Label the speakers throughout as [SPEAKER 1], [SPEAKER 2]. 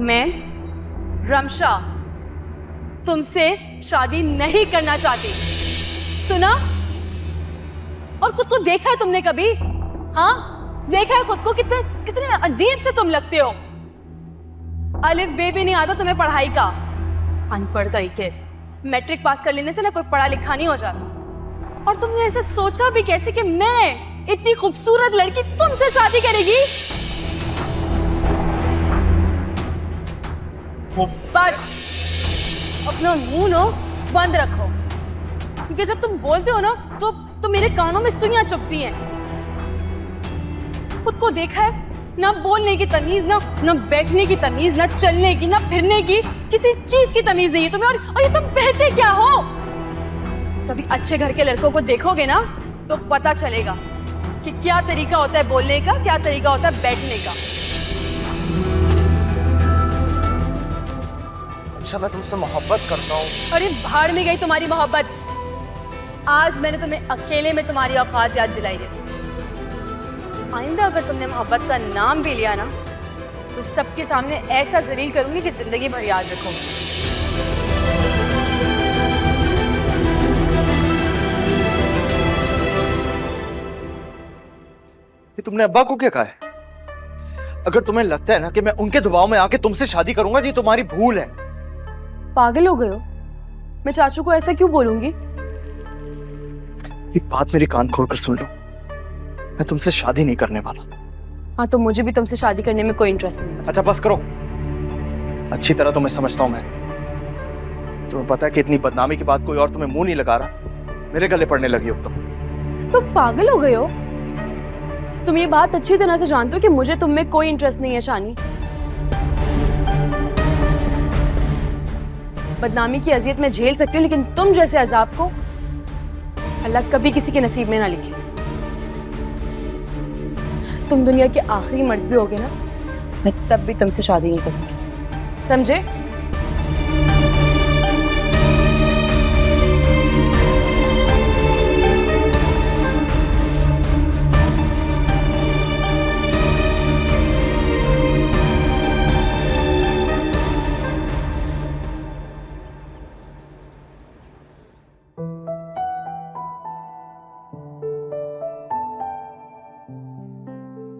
[SPEAKER 1] मैं रमशा तुमसे शादी नहीं करना चाहती, सुना? और खुद को देखा है तुमने कभी? हाँ, देखा है खुद को? कितने कितने अजीब से तुम लगते हो। अलिफ बे भी नहीं आता तुम्हें पढ़ाई का, अनपढ़ कहीं के। मैट्रिक पास कर लेने से ना कोई पढ़ा लिखा नहीं हो जाता। और तुमने ऐसे सोचा भी कैसे कि मैं इतनी खूबसूरत लड़की तुमसे शादी करेगी? बस अपना मुंह नो बंद रखो, क्योंकि जब तुम बोलते हो ना तो मेरे कानों में सुइयां चुभती हैं। खुद को देखा है? ना बोलने की तमीज, ना बैठने की तमीज, ना चलने की, ना फिरने की, किसी चीज की तमीज नहीं है तुम्हें। और ये तुम बहते क्या हो? कभी अच्छे घर के लड़कों को देखोगे ना तो पता चलेगा कि क्या तरीका होता है बोलने का, क्या तरीका होता है बैठने का।
[SPEAKER 2] अच्छा, मैं तुमसे मोहब्बत करता हूँ।
[SPEAKER 1] अरे भाड़ में गई तुम्हारी मोहब्बत। आज मैंने तुम्हें अकेले में तुम्हारी औकात याद दिलाई है। आइंदा अगर तुमने मोहब्बत का नाम भी लिया ना तो सबके सामने ऐसा जलील करूंगी कि जिंदगी भर याद रखोगे।
[SPEAKER 2] ये तुमने अब्बा को क्या कहा है? अगर तुम्हें लगता है ना कि मैं उनके दबाव में आके तुमसे शादी करूंगा, ये तुम्हारी भूल है।
[SPEAKER 1] पागल हो गए हो? मैं चाचू को ऐसा क्यों बोलूंगी?
[SPEAKER 2] एक बात मेरी कान खोलकर सुन लो, मैं तुमसे शादी नहीं करने वाला।
[SPEAKER 1] हाँ, तो मुझे भी तुमसे शादी करने में कोई इंटरेस्ट नहीं।
[SPEAKER 2] अच्छा बस करो, अच्छी तरह तुम्हें समझता हूं मैं। तुम्हें पता है कि इतनी बदनामी के बाद कोई और तुम्हें मुंह नहीं लगा रहा, मेरे गले पड़ने लगी हो
[SPEAKER 1] तुम पागल हो गए हो? तुम ये बात अच्छी तरह से जानते हो कि मुझे तुम में कोई इंटरेस्ट नहीं है शानी। बदनामी की अजियत में झेल सकती हूँ, लेकिन तुम जैसे अजाब को अल्लाह कभी किसी के नसीब में ना लिखे। तुम दुनिया के आखिरी मर्द भी होगे ना, मैं तब भी तुमसे शादी नहीं करूंगी, समझे?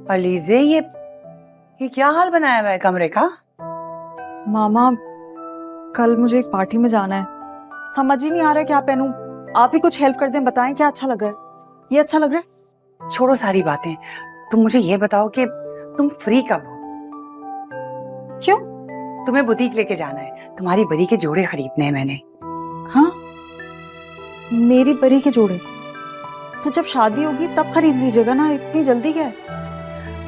[SPEAKER 3] अलीज़े, ये क्या हाल बनाया हुआ है कमरे का?
[SPEAKER 4] मामा, कल मुझे एक पार्टी में जाना है, समझ ही नहीं आ रहा है क्या पहनूं। आप ही कुछ हेल्प कर दें, बताएं क्या अच्छा लग रहा है। ये अच्छा लग रहा है?
[SPEAKER 3] छोड़ो सारी बातें, तुम मुझे ये बताओ कि तुम फ्री कब हो?
[SPEAKER 4] क्यों?
[SPEAKER 3] तुम्हें बुटीक लेके जाना है, तुम्हारी बरी के जोड़े खरीदने हैं मैंने।
[SPEAKER 4] हाँ, मेरी परी के जोड़े? तो जब शादी होगी तब खरीद लीजिएगा ना, इतनी जल्दी क्या है?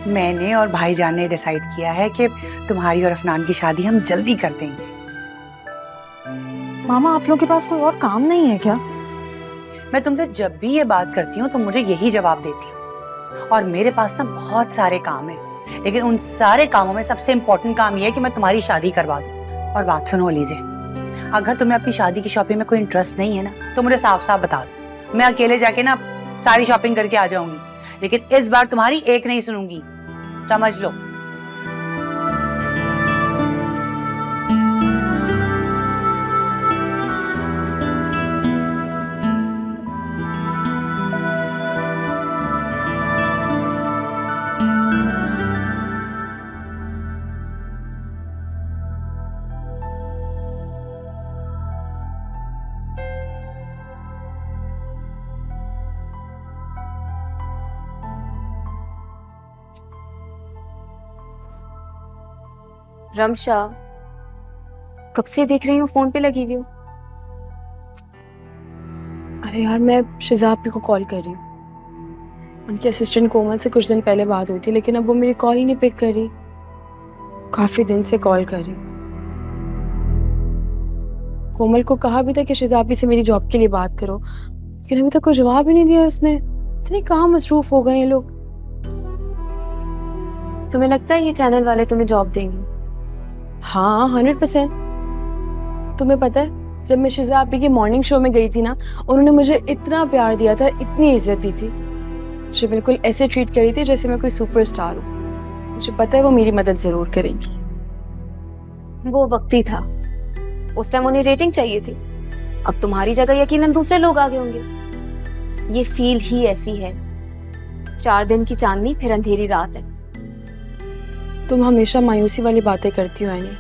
[SPEAKER 3] मैंने और भाईजान ने डिसाइड किया है कि तुम्हारी और अफनान की शादी हम जल्दी कर देंगे।
[SPEAKER 4] मामा, आप लोगों के पास कोई और काम नहीं है क्या?
[SPEAKER 3] मैं तुमसे जब भी ये बात करती हूँ तुम मुझे यही जवाब देती हो। और मेरे पास ना बहुत सारे काम है, लेकिन उन सारे कामों में सबसे इम्पोर्टेंट काम ये है कि मैं तुम्हारी शादी करवा दूँ। और बात सुनो अलीज़े, अगर तुम्हें अपनी शादी की शॉपिंग में कोई इंटरेस्ट नहीं है ना तो मुझे साफ साफ बता दो, मैं अकेले जाके ना सारी शॉपिंग करके आ जाऊंगी। लेकिन इस बार तुम्हारी एक नहीं सुनूंगी, समझ लो।
[SPEAKER 1] रमशा, कब से देख रही हूँ फोन पे लगी हुई हूँ। अरे यार, मैं शिजाब को कॉल कर रही हूँ। उनके असिस्टेंट कोमल से कुछ दिन पहले बात हुई थी, लेकिन अब वो मेरी कॉल ही नहीं पिक कर रही। काफी दिन से कॉल कर रही हूँ। कोमल को कहा भी था कि शिजाबी से मेरी जॉब के लिए बात करो, लेकिन अभी तक कोई जवाब ही नहीं दिया उसने। इतने काम मसरूफ हो गए ये लोग। तुम्हें लगता है ये चैनल वाले तुम्हें जॉब देंगे? हाँ, 100%। तुम्हें पता है, जब मैं शिजाबी के मॉर्निंग शो में गई थी ना, उन्होंने मुझे इतना प्यार दिया था, इतनी इज्जत दी थी, मुझे बिल्कुल ऐसे ट्रीट करी थी जैसे मैं कोई सुपरस्टार हूँ। मुझे पता है वो मेरी मदद जरूर करेंगी।
[SPEAKER 5] वो वक्त ही था, उस टाइम उन्हें रेटिंग चाहिए थी। अब तुम्हारी जगह यकीनन दूसरे लोग आगे होंगे। ये फील ही ऐसी है, 4 दिन की चांदनी फिर अंधेरी रात है।
[SPEAKER 6] तुम हमेशा मायूसी वाली बातें करती हो एनी,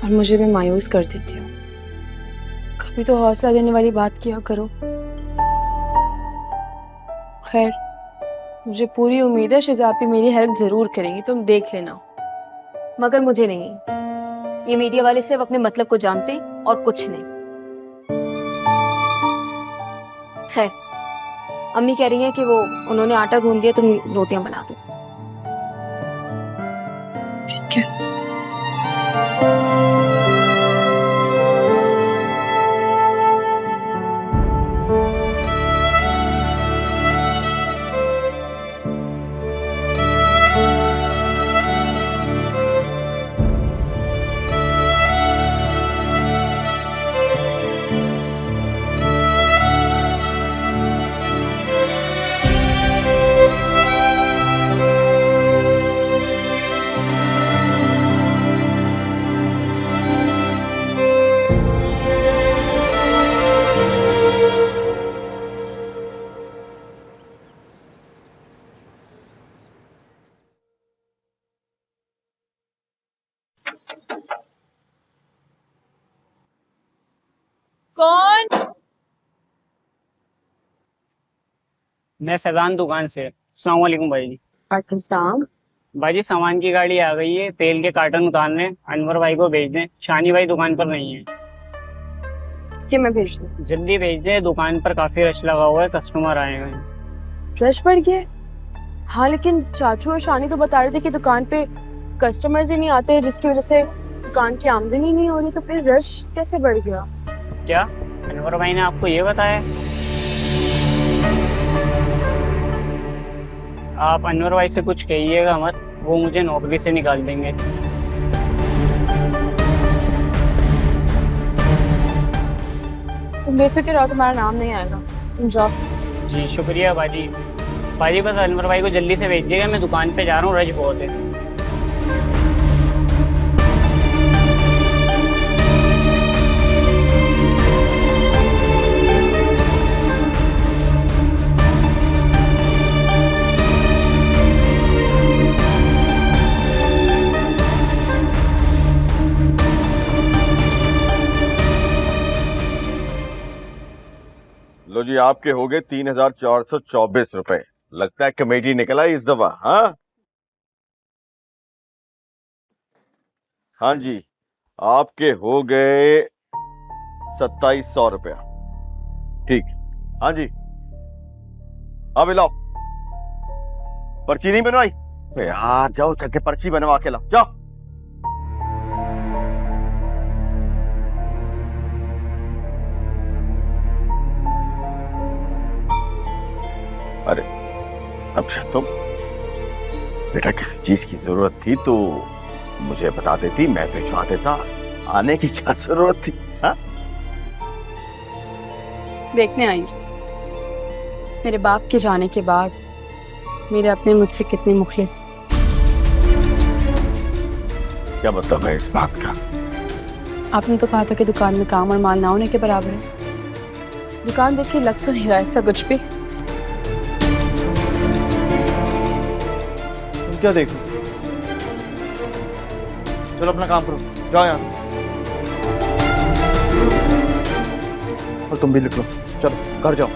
[SPEAKER 6] और मुझे भी मायूस कर देती हो। कभी तो हौसला देने वाली बात किया करो। खैर, मुझे पूरी उम्मीद है शिजापी मेरी हेल्प जरूर करेंगी, तुम देख लेना।
[SPEAKER 5] मगर मुझे नहीं, ये मीडिया वाले सिर्फ अपने मतलब को जानते और कुछ नहीं। खैर, अम्मी कह रही हैं कि वो उन्होंने आटा गूंद दिया, तुम रोटियां बना दो।
[SPEAKER 6] ठीक है।
[SPEAKER 1] कौन?
[SPEAKER 7] मैं फैजान दुकान से। अस्सलाम वालेकुम भाई जी।
[SPEAKER 6] वालेकुम सलाम।
[SPEAKER 7] भाई जी सामान की गाड़ी आ गई है, तेल के कार्टन उतारने, अनवर भाई को भेज दें। शानी भाई दुकान पर नहीं है।
[SPEAKER 6] ठीक है, मैं भेज दूँ।
[SPEAKER 7] जल्दी भेज दें, दुकान पर काफी रश लगा हुआ है, कस्टमर आए हुए हैं।
[SPEAKER 6] रश बढ़ गया? हाँ, लेकिन चाचू और शानी तो बता रहे थे कि दुकान पे कस्टमर्स ही नहीं आते, जिसकी वजह से दुकान की आमदनी नहीं हो रही, तो फिर रश कैसे बढ़ गया?
[SPEAKER 7] क्या अनवर भाई ने आपको ये बताया? आप अनवर भाई से कुछ कहिएगा मत, वो मुझे नौकरी से निकाल देंगे।
[SPEAKER 6] तुम बेफिक्र रहो, तुम्हारा नाम नहीं आएगा, तुम जाओ।
[SPEAKER 7] जी शुक्रिया बाजी। बाजी बस अनवर भाई को जल्दी से भेजिएगा, मैं दुकान पे जा रहा हूँ, रश बहुत है।
[SPEAKER 8] लो जी, आपके हो गए 3,424 रुपए। लगता है कमेटी निकला इस दफा। हाँ जी, आपके हो गए 2,700 रुपया। ठीक, हाँ जी। अब लाओ, पर्ची नहीं बनवाई? यार जाओ करके पर्ची बनवा के लाओ, जाओ। अरे अच्छा, तुम बेटा किसी चीज की जरूरत थी तो मुझे बता देती, मैं भिजवा देता। आने की क्या जरूरत थी? हाँ?
[SPEAKER 6] देखने आई मेरे बाप के जाने के बाद मेरे अपने मुझसे कितने मुखलिस।
[SPEAKER 8] क्या मतलब है इस बात का?
[SPEAKER 6] आपने तो कहा था कि दुकान में काम और माल ना होने के बराबर है। दुकान देख के लग तो नहीं रहा ऐसा कुछ भी।
[SPEAKER 2] क्या देखो, चलो अपना काम करो, जाओ यहाँ से। और तुम भी निकलो, चलो घर जाओ।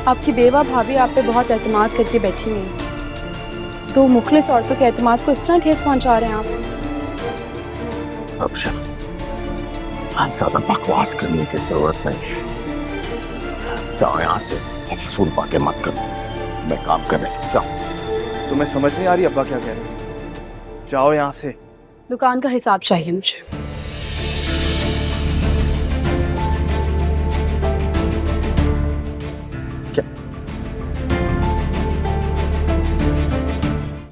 [SPEAKER 6] आपकी बेवा भाभी आप पे बहुत एतमाद करके बैठी हुई है। 2 मुखलिस औरतों के एतमाद को इस तरह ठेस पहुंचा रहे हैं आप।
[SPEAKER 8] अच्छा, ज्यादा बकवास करने की जरूरत नहीं है। जाओ यहाँ से, फसूल बातें मत करो, मैं काम कर रहा हूँ। जाओ।
[SPEAKER 2] तुम्हें समझ नहीं आ रही अब्बा क्या कह रहे हैं? जाओ यहाँ से।
[SPEAKER 6] दुकान का हिसाब चाहिए मुझे।